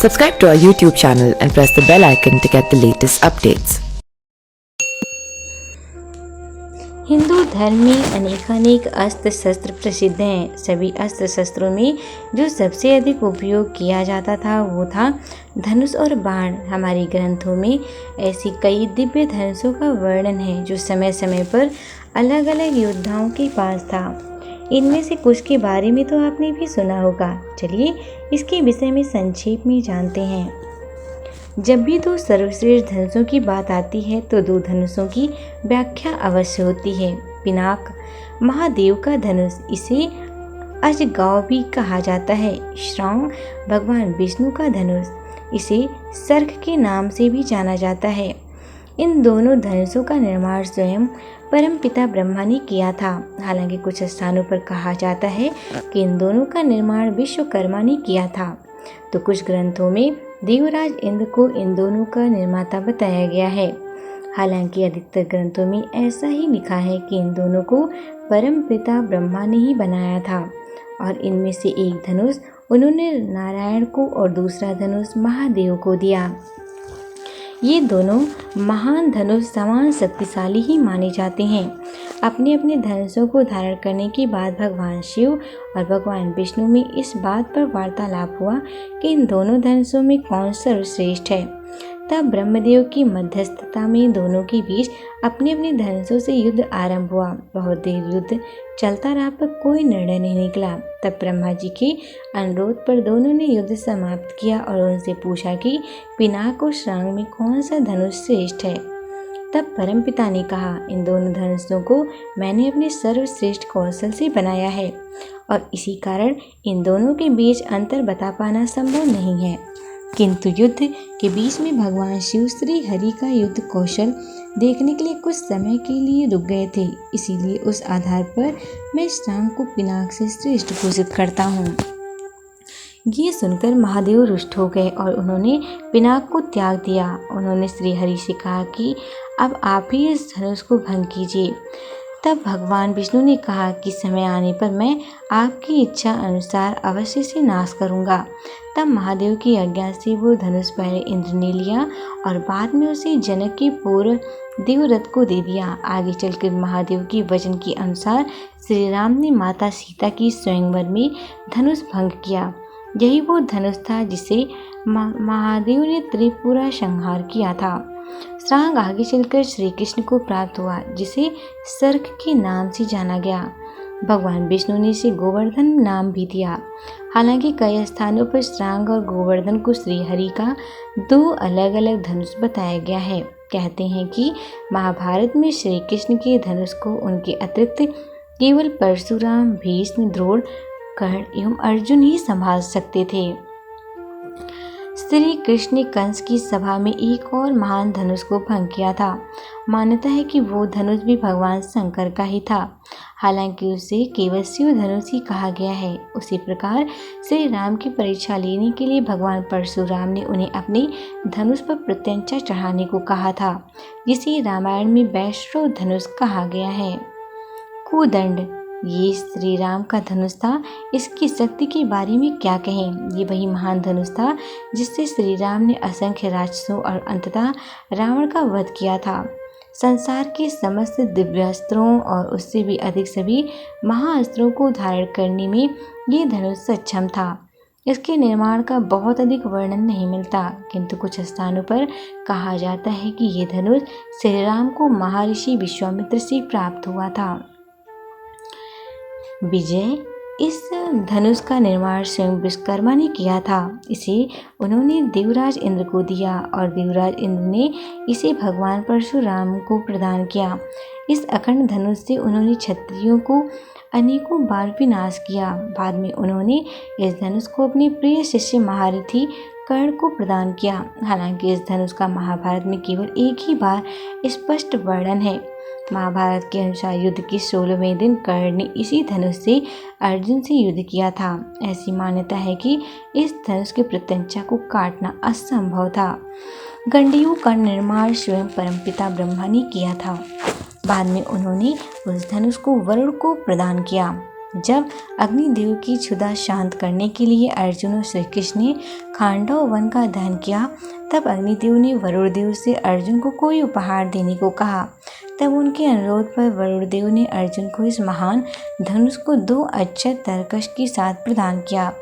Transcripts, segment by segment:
Subscribe to our YouTube channel and press the bell icon to get the latest updates. Hindu धर्म में अनेकानेक अस्त्र शस्त्र प्रसिद्ध हैं। सभी अस्त्र शस्त्रों में जो सबसे अधिक उपयोग किया जाता था वो था धनुष और बाण। हमारे ग्रंथों में ऐसी कई दिव्य धनुषों का वर्णन है जो समय समय पर अलग अलग योद्धाओं के पास था। इनमें से कुछ के बारे में तो आपने भी सुना होगा। चलिए इसके विषय में संक्षेप में जानते हैं। जब भी दो सर्वश्रेष्ठ धनुषों की बात आती है तो दो धनुषों की व्याख्या अवश्य होती है। पिनाक महादेव का धनुष, इसे अजगौ भी कहा जाता है। श्रांग भगवान विष्णु का धनुष, इसे सर्क के नाम से भी जाना जाता है। इन दोनों धनुषों का निर्माण स्वयं परमपिता ब्रह्मा ने किया था। हालांकि कुछ स्थानों पर कहा जाता है कि इन दोनों का निर्माण विश्वकर्मा ने किया था, तो कुछ ग्रंथों में देवराज इंद्र को इन दोनों का निर्माता बताया गया है। हालांकि अधिकतर ग्रंथों में ऐसा ही लिखा है कि इन दोनों को परमपिता ब्रह्मा ने ही बनाया था और इनमें से एक धनुष उन्होंने नारायण को और दूसरा धनुष महादेव को दिया। ये दोनों महान धनुष समान शक्तिशाली ही माने जाते हैं। अपने अपने धनुषों को धारण करने के बाद भगवान शिव और भगवान विष्णु में इस बात पर वार्तालाप हुआ कि इन दोनों धनुषों में कौन सर्वश्रेष्ठ है। तब ब्रह्मदेव की मध्यस्थता में दोनों के बीच अपने अपने धनुषों से युद्ध आरंभ हुआ। बहुत देर युद्ध चलता रहा पर कोई निर्णय नहीं निकला। तब ब्रह्मा जी के अनुरोध पर दोनों ने युद्ध समाप्त किया और उनसे पूछा कि पिनाक और श्रांग में कौन सा धनुष श्रेष्ठ है। तब परमपिता ने कहा, इन दोनों धनुषों को मैंने अपने सर्वश्रेष्ठ कौशल से बनाया है और इसी कारण इन दोनों के बीच अंतर बता पाना संभव नहीं है। किंतु युद्ध के बीच में भगवान शिव श्री हरि का युद्ध कौशल देखने के लिए कुछ समय के लिए रुक गए थे। इसीलिए उस आधार पर मैं श्रांग को पिनाक से श्रेष्ठ घोषित करता हूँ। ये सुनकर महादेव रुष्ट हो गए और उन्होंने पिनाक को त्याग दिया। उन्होंने श्री हरि से कहा कि अब आप ही इस धनुष को भंग कीजिए। तब भगवान विष्णु ने कहा कि समय आने पर मैं आपकी इच्छा अनुसार अवश्य से नाश करूंगा। तब महादेव की आज्ञा से वो धनुष पहले इंद्र ने लिया और बाद में उसे जनक के पूर्व देवरथ को दे दिया। आगे चलकर महादेव के वचन के अनुसार श्री राम ने माता सीता की स्वयंवर में धनुष भंग किया। यही वो धनुष था जिसे महादेव ने त्रिपुरा संहार किया था। श्रांग आगे चलकर श्री कृष्ण को प्राप्त हुआ, जिसे सर्क के नाम से जाना गया। भगवान विष्णु ने इसे गोवर्धन नाम भी दिया। हालांकि कई स्थानों पर श्रांग और गोवर्धन को श्री हरि का दो अलग अलग धनुष बताया गया है। कहते हैं कि महाभारत में श्री कृष्ण के धनुष को उनके अतिरिक्त केवल परशुराम, भीष्म, द्रोण, कर्ण एवं अर्जुन ही संभाल सकते थे। श्री कृष्ण ने कंस की सभा में एक और महान धनुष को भंग किया था। मान्यता है कि वो धनुष भी भगवान शंकर का ही था। हालांकि उसे केवल शिव धनुष ही कहा गया है। उसी प्रकार श्री राम की परीक्षा लेने के लिए भगवान परशुराम ने उन्हें अपने धनुष पर प्रत्यंचा चढ़ाने को कहा था, जिसे रामायण में वैश्रव धनुष कहा गया है। कोदंड, ये श्री राम का धनुष था। इसकी शक्ति के बारे में क्या कहें। ये वही महान धनुष था जिससे श्री राम ने असंख्य राक्षसों और अंततः रावण का वध किया था। संसार के समस्त दिव्यास्त्रों और उससे भी अधिक सभी महाअस्त्रों को धारण करने में ये धनुष सक्षम था। इसके निर्माण का बहुत अधिक वर्णन नहीं मिलता, किंतु कुछ स्थानों पर कहा जाता है कि ये धनुष श्री राम को महर्षि विश्वामित्र से प्राप्त हुआ था। विजय, इस धनुष का निर्माण स्वयं विश्वकर्मा ने किया था। इसे उन्होंने देवराज इंद्र को दिया और देवराज इंद्र ने इसे भगवान परशुराम को प्रदान किया। इस अखंड धनुष से उन्होंने क्षत्रियों को अनेकों बार विनाश किया। बाद में उन्होंने इस धनुष को अपने प्रिय शिष्य महारथी कर्ण को प्रदान किया। हालांकि इस धनुष का महाभारत में केवल एक ही बार स्पष्ट वर्णन है। महाभारत के अनुसार युद्ध के 16वें दिन कर्ण ने इसी धनुष से अर्जुन से युद्ध किया था। ऐसी मान्यता है कि इस धनुष के प्रत्यंचा को काटना असंभव था। गंडीयों का निर्माण स्वयं परमपिता ब्रह्मा ने किया था। बाद में उन्होंने उस धनुष को वरुण को प्रदान किया। जब अग्निदेव की क्षुधा शांत करने के लिए अर्जुन और श्री कृष्ण ने खांडव वन का दहन किया, तब अग्निदेव ने वरुण देव से अर्जुन को कोई उपहार देने को कहा। तब उनके अनुरोध पर वरुण देव ने अर्जुन को इस महान धनुष को 2 अक्षय तरकश के साथ प्रदान किया।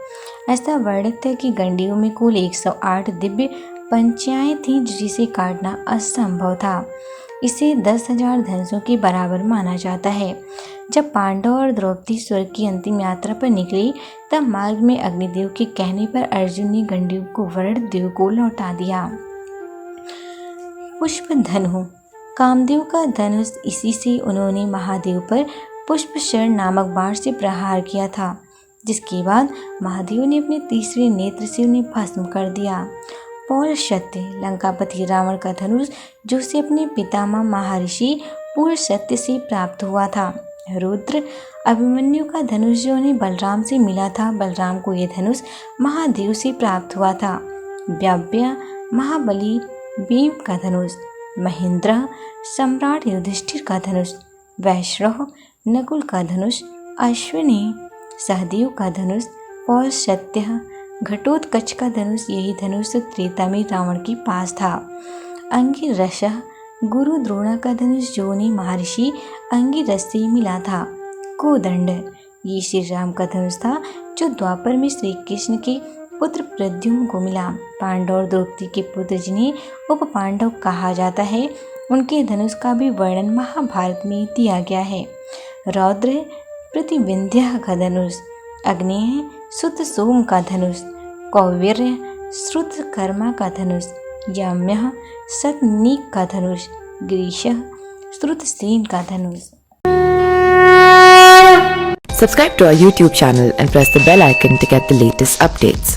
ऐसा वर्णित है कि गंडियों में कुल 108 दिव्य पंचाएं थीं जिसे काटना असंभव था। इसे 10,000 धनुषों के बराबर माना जाता है। जब पांडव और द्रौपदी स्वर्ग की अंतिम यात्रा पर निकली, तब मार्ग में अग्निदेव के कहने पर अर्जुन ने गंडियों को वरुण देव को लौटा दिया। पुष्प धनु, कामदेव का धनुष, इसी से उन्होंने महादेव पर पुष्पशर नामक बाण से प्रहार किया था, जिसके बाद महादेव ने अपने तीसरे नेत्र से उन्हें भस्म कर दिया। पौलशत्य, लंकापति रावण का धनुष, जो उसे अपने पितामह महर्षि पुलस्त्य से प्राप्त हुआ था। रुद्र, अभिमन्यु का धनुष, जो उन्हें बलराम से मिला था। बलराम को यह धनुष महादेव से प्राप्त हुआ था। व्याव्य, महाबली भीम का धनुष। महेंद्र, सम्राट युधिष्ठिर का धनुष। वैश्रव, नकुल का धनुष। अश्विनी, सहदेव का धनुष। पौलशत्य, घटोत्कच का धनुष, यही धनुष त्रेता में रावण के पास था। अंगिरस, गुरु द्रोण का धनुष, जो उन्हें महर्षि अंगिरस से मिला था। कोदंड, ये श्री राम का धनुष था, जो द्वापर में श्री कृष्ण के पुत्र प्रद्युम्न को मिला। पांडव और द्रौपदी के पुत्र, जिन्हें उप पांडव कहा जाता है, उनके धनुष का भी वर्णन महाभारत में दिया गया है। रौद्र, प्रतिविंध्य का धनुष। अग्नेय, सुत सोम का धनुष। कौवीर्य, श्रुतकर्मा का धनुष। यम्य, सतनीक का धनुष। ग्रीश, श्रुतसेन का धनुष। Subscribe to our YouTube channel and press the bell icon to get the latest updates.